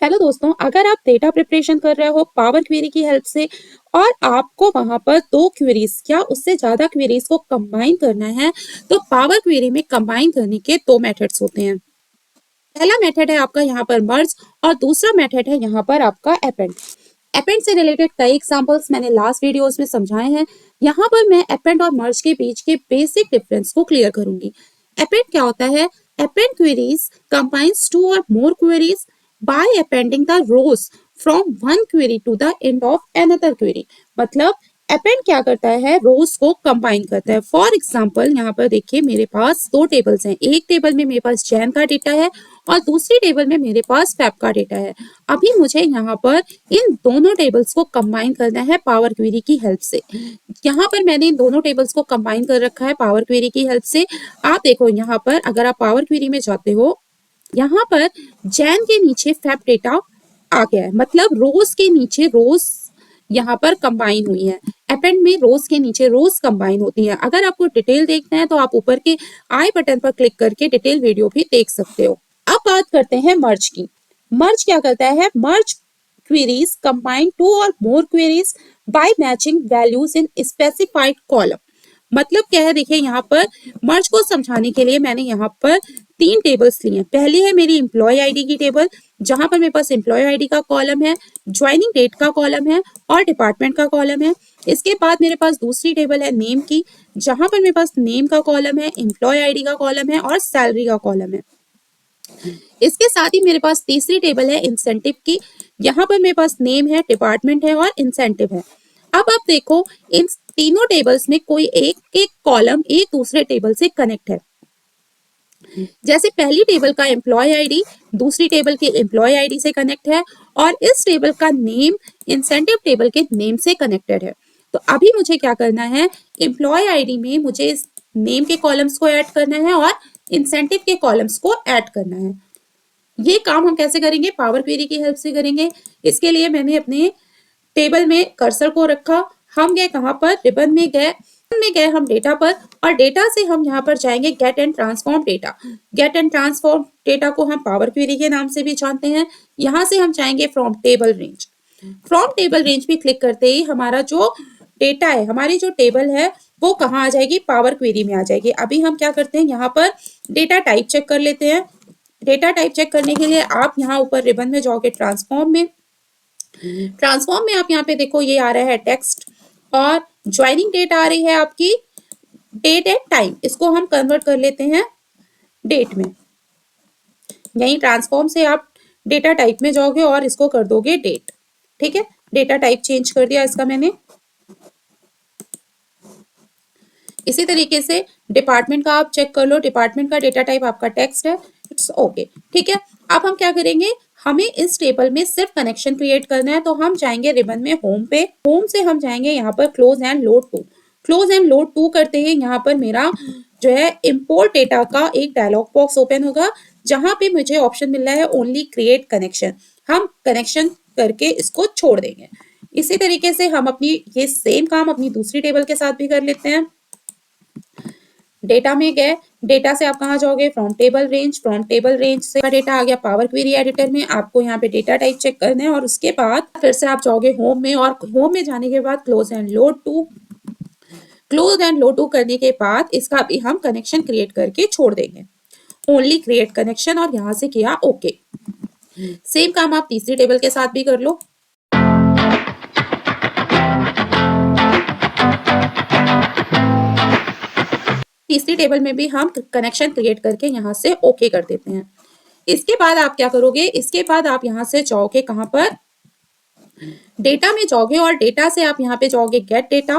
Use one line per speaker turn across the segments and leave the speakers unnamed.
Hello दोस्तों, अगर आप डेटा प्रिपरेशन कर रहे हो पावर क्वेरी की हेल्प से और आपको वहां पर दो क्वेरीज या उससे ज्यादा क्वेरीज को कंबाइन करना है, तो पावर क्वेरी में कंबाइन करने के दो मेथड्स होते हैं। पहला मेथड है आपका यहाँ पर मर्ज और दूसरा मेथड है यहाँ पर आपका अपेंड। अपेंड से रिलेटेड कई एग्जांपल्स मैंने लास्ट वीडियोस में समझाए हैं। यहाँ पर मैं अपेंड और मर्ज के बीच के बेसिक डिफरेंस को क्लियर करूंगी। अपेंड क्या होता है? Append queries combines to or more queries by appending the rows from one query to the end of another query। मतलब append क्या करता है? rows को combine करता है। फॉर एग्जाम्पल यहाँ पर देखिए, मेरे पास दो टेबल्स हैं। एक टेबल में मेरे पास जैन का डेटा है और दूसरी टेबल में मेरे पास फैब का डेटा है। अभी मुझे यहाँ पर इन दोनों टेबल्स को कंबाइन करना है पावर क्वेरी की हेल्प से। यहाँ पर मैंने इन दोनों टेबल्स को कंबाइन कर रखा है पावर क्वेरी की हेल्प से। आप देखो यहाँ पर, अगर आप पावर क्वेरी में जाते हो, यहाँ पर जैन के नीचे फैब डेटा आ गया है, मतलब रोज के नीचे रोज यहाँ पर कंबाइन हुई है। अपेंड में रोज के नीचे रोज कंबाइन होती है। अगर आपको डिटेल देखना है तो आप ऊपर के आई बटन पर क्लिक करके डिटेल वीडियो भी देख सकते हो। अब बात करते हैं मर्ज की। मर्ज क्या करता है? मर्ज queries combine two or more queries by matching values in specified column. मतलब क्या है? देखिए, यहाँ पर मर्ज को समझाने के लिए मैंने यहाँ पर तीन टेबल्स ली हैं। पहली है मेरी एम्प्लॉय आईडी की टेबल, जहां पर मेरे पास एम्प्लॉय आईडी का कॉलम है, ज्वाइनिंग डेट का कॉलम है और डिपार्टमेंट का कॉलम है। इसके बाद मेरे पास दूसरी टेबल है नेम की, जहां पर मेरे पास नेम का कॉलम है, एम्प्लॉय आईडी का कॉलम है और सैलरी का कॉलम है। इसके साथ ही मेरे पास तीसरी टेबल है इंसेंटिव की, यहाँ पर मेरे पास नेम है, डिपार्टमेंट है और इंसेंटिव है। अब आप देखो, इन तीनों टेबल्स में कोई एक एक कॉलम एक दूसरे टेबल से कनेक्ट है। जैसे पहली टेबल का एम्प्लॉय आईडी दूसरी टेबल के एम्प्लॉय आईडी से कनेक्ट है और इस टेबल का नेम इंसेंटिव टेबल के नेम से कनेक्टेड है। तो अभी मुझे क्या करना है? एम्प्लॉय आईडी में मुझे इस नेम के कॉलम्स को ऐड करना है और इंसेंटिव के कॉलम्स को ऐड करना है। ये काम हम कैसे करेंगे? पावर क्वेरी की हेल्प से करेंगे। इसके लिए मैंने अपने टेबल में कर्सर को रखा, हम गए कहां पर? रिबन में गए हम डेटा पर, और डेटा से हम यहाँ पर जाएंगे get and transform data. Get and transform data को हम पावर क्वेरी के नाम से भी जानते हैं। यहाँ से हम जाएंगे from table range. From table range भी क्लिक करते ही हमारा जो डेटा है, हमारी जो टेबल है, वो कहाँ आ जाएगी? पावर क्वेरी में आ जाएगी। अभी हम क्या करते हैं? यहाँ पर डेटा टाइप चेक कर लेते हैं। डेटा टाइप चेक करने के लिए आप यहाँ ऊपर रिबन में जाओगे ट्रांसफॉर्म में। ट्रांसफॉर्म में आप यहाँ पे देखो, ये आ रहा है टेक्स्ट और ज्वाइनिंग डेट आ रही है आपकी डेट एंड टाइम। इसको हम कन्वर्ट कर लेते हैं डेट में। यही ट्रांसफॉर्म से आप डेटा टाइप में जाओगे और इसको कर दोगे डेट। ठीक है, डेटा टाइप चेंज कर दिया इसका मैंने। इसी तरीके से डिपार्टमेंट का आप चेक कर लो। डिपार्टमेंट का डेटा टाइप आपका टेक्स्ट है, इट्स ओके। ठीक है, अब हम क्या करेंगे? हमें इस टेबल में सिर्फ कनेक्शन क्रिएट करना है, तो हम जाएंगे रिबन में होम पे। होम से हम जाएंगे यहाँ पर close and load to. Close and load to करते ही यहाँ पर मेरा जो है इंपोर्ट डेटा का एक डायलॉग बॉक्स ओपन होगा, जहां पे मुझे ऑप्शन मिल रहा है ओनली क्रिएट कनेक्शन। हम कनेक्शन करके इसको छोड़ देंगे। इसी तरीके से हम अपनी ये सेम काम अपनी दूसरी टेबल के साथ भी कर लेते हैं। डेटा में गए, डेटा से आप कहाँ जाओगे? From table range. From table range से डेटा आ गया पावर क्वेरी एडिटर में। आपको यहाँ पे डेटा टाइप चेक करना है और उसके बाद फिर से आप जाओगे होम में, और होम में जाने के बाद close and load to. Close and load to करने के बाद इसका भी हम कनेक्शन क्रिएट करके छोड़ देंगे, ओनली क्रिएट कनेक्शन, और यहाँ से किया ओके। सेम काम आप तीसरी टेबल के साथ भी कर लो। तीसरी टेबल में भी हम कनेक्शन क्रिएट करके यहाँ से ओके कर देते हैं। इसके बाद आप क्या करोगे? इसके बाद आप यहाँ से जाओगे कहाँ पर? डेटा में जाओगे और डेटा से आप यहाँ पे जाओगे गेट डेटा,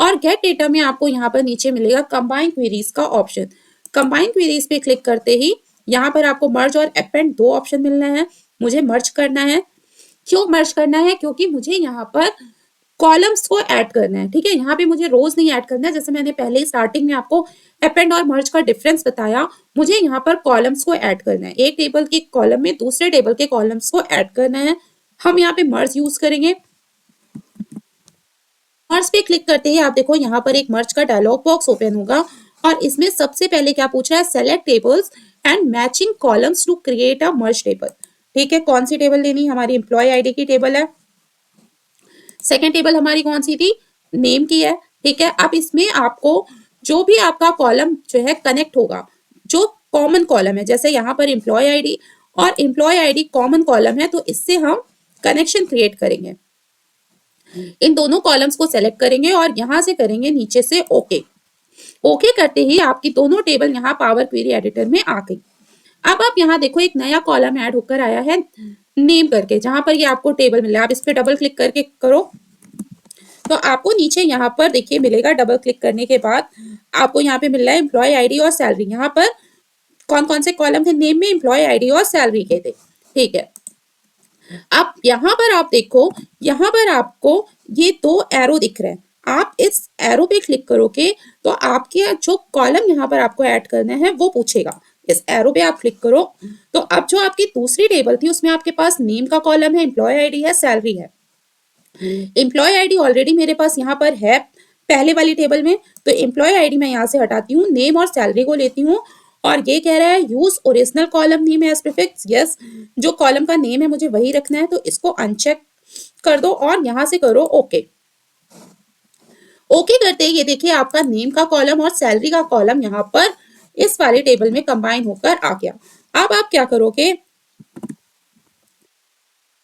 और गेट डेटा में आपको यहाँ पर नीचे मिलेगा कंबाइन क्वेरीज का ऑप्शन। कंबाइन क्वेरीज पे क्लिक करते ही यहाँ पर आपको मर्ज और अपेंड दो ऑप्शन मिलना है। मुझे मर्ज करना है। क्यों मर्ज करना है? क्योंकि मुझे यहाँ पर कॉलम्स को ऐड करना है। ठीक है, यहाँ पे मुझे रोज नहीं ऐड करना है। जैसे मैंने पहले ही स्टार्टिंग में आपको अपेंड और मर्ज का डिफरेंस बताया, मुझे यहाँ पर कॉलम्स को ऐड करना है। एक टेबल के कॉलम में दूसरे टेबल के कॉलम्स को ऐड करना है। हम यहाँ पे मर्ज यूज करेंगे। मर्ज पे क्लिक करते ही आप देखो यहाँ पर एक मर्ज का डायलॉग बॉक्स ओपन होगा, और इसमें सबसे पहले क्या पूछा है? Select tables and matching columns to create a merge table. ठीक है, कौन सी टेबल लेनी, हमारी एम्प्लॉय आईडी की टेबल है। सेकेंड टेबल हमारी कौन सी थी, नेम की है। ठीक है, अब इसमें आपको जो भी आपका कॉलम जो है कनेक्ट होगा, जो कॉमन कॉलम है, जैसे यहाँ पर एम्प्लॉय आईडी और एम्प्लॉय आईडी कॉमन कॉलम है, तो इससे हम कनेक्शन क्रिएट करेंगे। इन दोनों कॉलम्स को सेलेक्ट करेंगे और यहां से करेंगे नीचे से ओके। ओके करते ही आपकी दोनों टेबल यहाँ पावर क्वेरी एडिटर में आ गई। अब आप यहाँ देखो एक नया कॉलम ऐड होकर आया है नेम करके, जहां पर ये आपको टेबल मिला है। आप इस पे डबल क्लिक करके करो तो आपको नीचे यहाँ पर देखिए मिलेगा। डबल क्लिक करने के बाद आपको यहाँ पे मिल रहा है एम्प्लॉय आईडी और सैलरी। यहाँ पर कौन कौन से कॉलम थे, नेम में एम्प्लॉय आईडी और सैलरी के थे। ठीक है, अब यहाँ पर आप देखो, यहाँ पर आपको ये दो एरो दिख रहे हैं। आप इस एरो पे क्लिक करोगे तो आपके जो कॉलम यहाँ पर आपको ऐड करना है वो पूछेगा। इस एरो पे आप क्लिक करो तो अब जो आपकी दूसरी टेबल थी उसमें आपके पास नेम का कॉलम है, एम्प्लॉय आईडी है, सैलरी है। एम्प्लॉय आईडी ऑलरेडी मेरे पास यहाँ पर है पहले वाली टेबल में, तो एम्प्लॉय आईडी मैं यहाँ से हटाती हूँ, नेम और सैलरी को लेती हूँ। और ये कह रहा है use original column name as prefix. Yes, जो कॉलम का नेम है मुझे वही रखना है, तो इसको अनचेक कर दो और यहाँ से करो ओके। ओके करते ही ये देखिए आपका नेम का कॉलम और सैलरी का कॉलम यहाँ पर इस वाली टेबल में कंबाइन होकर आ गया। अब आप क्या करोगे,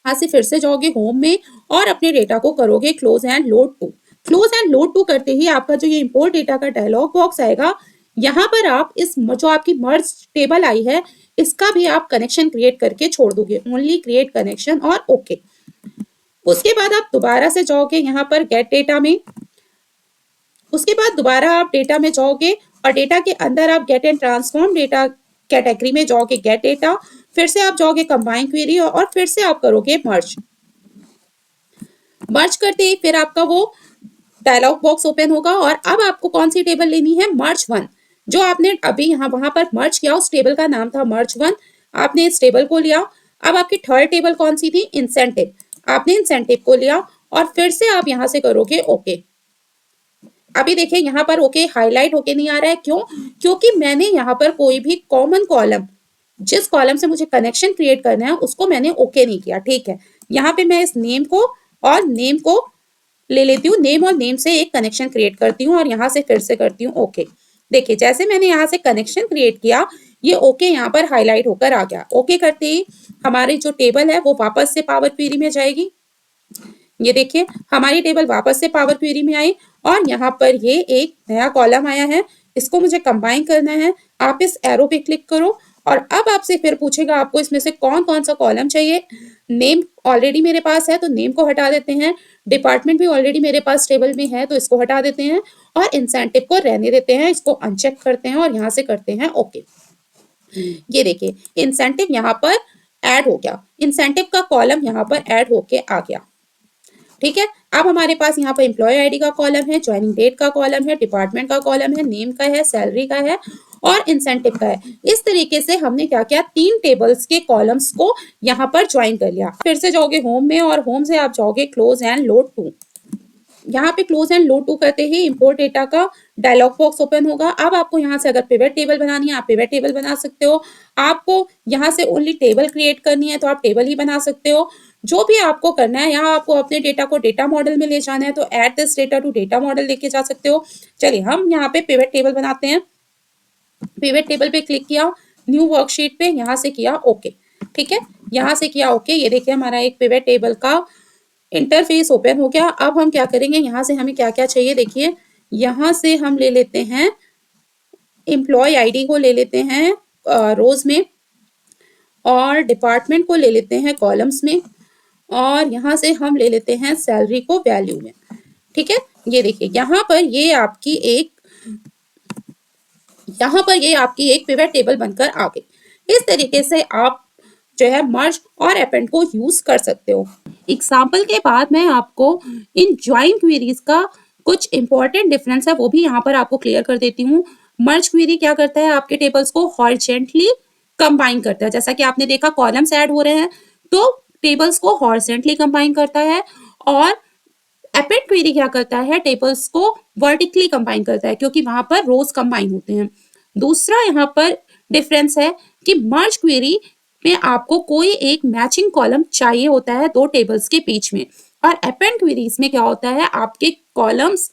यहाँ से फिर से जाओगे होम में और अपने डेटा को करोगे close and load to. Close and load to करते ही आपका जो ये इंपोर्ट डेटा का डायलॉग बॉक्स आएगा, यहाँ पर आप इस जो आपकी मर्ज टेबल आई है इसका भी आप कनेक्शन क्रिएट करके छोड़ दोगे, ओनली क्रिएट कनेक्शन और ओके। उसके बाद आप दोबारा से जाओगे यहाँ पर गेट डेटा में। उसके बाद दोबारा आप डेटा में जाओगे और डेटा के अंदर आप get and transform data category में जाओगे गेट डेटा। फिर से आप जाओगे कंबाइन क्वेरी और फिर से आप करोगे मर्ज। मर्ज करते ही फिर आपका वो डायलॉग बॉक्स ओपन होगा और अब आपको कौन सी टेबल लेनी है, मर्ज वन। जो आपने अभी यहाँ वहां पर मर्ज किया उस टेबल का नाम था मर्ज वन। आपने इस टेबल को लिया। अब आपकी थर्ड टेबल कौन सी थी, इंसेंटिव। आपने इंसेंटिव को लिया और फिर से आप यहाँ से करोगे ओके। अभी देखिए यहाँ पर ओके हाईलाइट होके नहीं आ रहा है, क्यों, क्योंकि मैंने यहाँ पर कोई भी कॉमन कॉलम, जिस कॉलम से मुझे कनेक्शन क्रिएट करना है उसको मैंने ओके नहीं किया। ठीक है, यहाँ पे मैं इस नेम को और नेम को ले लेती हूँ, नेम और नेम से एक कनेक्शन क्रिएट करती हूँ और यहाँ से फिर से करती हूँ ओके। देखिए जैसे मैंने यहाँ से कनेक्शन क्रिएट किया ये ओके यहाँ पर हाईलाइट होकर आ गया। ओके करते ही हमारी जो टेबल है वो वापस से पावर क्वेरी में जाएगी। ये देखिए हमारी टेबल वापस से पावर क्वेरी में आई और यहाँ पर ये एक नया कॉलम आया है, इसको मुझे कंबाइन करना है। आप इस एरो पे क्लिक करो और अब आपसे फिर पूछेगा आपको इसमें से कौन कौन सा कॉलम चाहिए। नेम ऑलरेडी मेरे पास है तो नेम को हटा देते हैं। डिपार्टमेंट भी ऑलरेडी मेरे पास टेबल में है तो इसको हटा देते हैं और इंसेंटिव को रहने देते हैं, इसको अनचेक करते हैं और यहाँ से करते हैं ओके। ये देखिए इंसेंटिव यहाँ पर ऐड हो गया, इंसेंटिव का कॉलम यहाँ पर ऐड होके आ गया। ठीक है, अब हमारे पास यहाँ पर एम्प्लॉय आईडी का कॉलम है, ज्वाइनिंग डेट का कॉलम है, डिपार्टमेंट का कॉलम है, नेम का है, सैलरी का है और इंसेंटिव का है। इस तरीके से हमने क्या किया, तीन टेबल्स के कॉलम्स को यहाँ पर ज्वाइन कर लिया। फिर से जाओगे होम में और होम से आप जाओगे क्लोज एंड लोड टू। यहाँ पे क्लोज एंड लोड टू करते ही इंपोर्ट डेटा का डायलॉग बॉक्स ओपन होगा। अब आपको यहाँ से अगर पिवट टेबल बनानी है आप पिवट टेबल बना सकते हो। आपको यहाँ से ओनली टेबल क्रिएट करनी है तो आप टेबल ही बना सकते हो। जो भी आपको करना है, यहाँ आपको अपने डेटा को डेटा मॉडल में ले जाना है तो add this data to data model लेके जा सकते हो। चलिए हम यहाँ पे पिवट टेबल बनाते हैं। पिवट टेबल पे क्लिक किया, न्यू वर्कशीट पे यहाँ से किया ओके। ठीक है, यहाँ से किया ओके। ये देखिए हमारा एक पिवट टेबल का इंटरफेस ओपन हो गया। अब हम क्या करेंगे, यहाँ से हमें क्या क्या चाहिए देखिए, यहाँ से हम ले लेते हैं एम्प्लॉय आईडी को ले लेते हैं रोज में और डिपार्टमेंट को ले लेते हैं कॉलम्स में और यहाँ से हम ले लेते हैं सैलरी को वैल्यू में। ठीक है, ये देखिए यहाँ पर ये आपकी एक पिवट टेबल बनकर आ गई। इस तरीके से आप जो है मर्ज और अपेंड को यूज कर सकते हो। एग्जाम्पल के बाद मैं आपको इन ज्वाइन क्वेरीज का कुछ इंपॉर्टेंट डिफरेंस है वो भी यहाँ पर आपको क्लियर कर देती हूँ। मर्ज क्वेरी क्या करता है, आपके टेबल्स को हॉरिजॉन्टली कंबाइन करता है। जैसा कि आपने देखा कॉलम्स ऐड हो रहे हैं तो टेबल्स को हॉरिजॉन्टली कंबाइन करता है। और अपेंड क्वेरी क्या करता है, टेबल्स को वर्टिकली कंबाइन करता है क्योंकि वहां पर रोज कंबाइन होते हैं। दूसरा यहाँ पर डिफरेंस है कि मर्ज क्वेरी में आपको कोई एक मैचिंग कॉलम चाहिए होता है दो टेबल्स के बीच में। और अपेंड क्वेरीज में क्या होता है, आपके कॉलम्स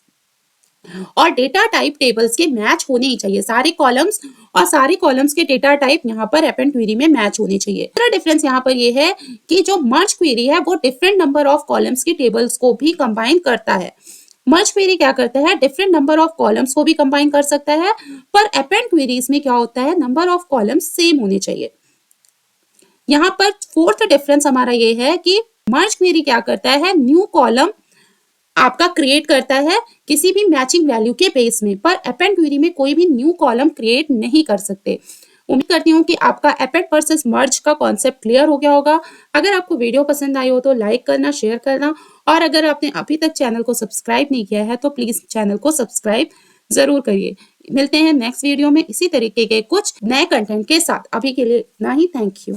और डेटा टाइप टेबल्स के मैच होने ही चाहिए। सारे कॉलम्स और सारे कॉलम्स के डेटा टाइप यहाँ पर अपेंड क्वेरी में मैच होने चाहिए। दूसरा डिफरेंस यहाँ पर ये है कि जो मर्ज क्वेरी है वो डिफरेंट नंबर ऑफ कॉलम्स की टेबल्स को भी कंबाइन करता है। मर्ज क्वेरी क्या करता है, डिफरेंट नंबर ऑफ कॉलम्स को भी कंबाइन कर सकता है, पर अपेंड क्वेरीज में क्या होता है, नंबर ऑफ कॉलम्स सेम होने चाहिए। यहाँ पर फोर्थ डिफरेंस हमारा ये है कि मर्ज क्वेरी क्या करता है, न्यू कॉलम आपका क्रिएट करता है किसी भी मैचिंग वैल्यू के बेस में, पर अपेंड क्वेरी में कोई भी न्यू कॉलम क्रिएट नहीं कर सकते। उम्मीद करती हूँ कि आपका अपेंड वर्सेस मर्ज का कॉन्सेप्ट क्लियर हो गया होगा। अगर आपको वीडियो पसंद आई हो तो लाइक करना, शेयर करना, और अगर आपने अभी तक चैनल को सब्सक्राइब नहीं किया है तो प्लीज चैनल को सब्सक्राइब जरूर करिए। मिलते हैं नेक्स्ट वीडियो में इसी तरीके के कुछ नए कंटेंट के साथ। अभी के लिए इतना ही। Thank you.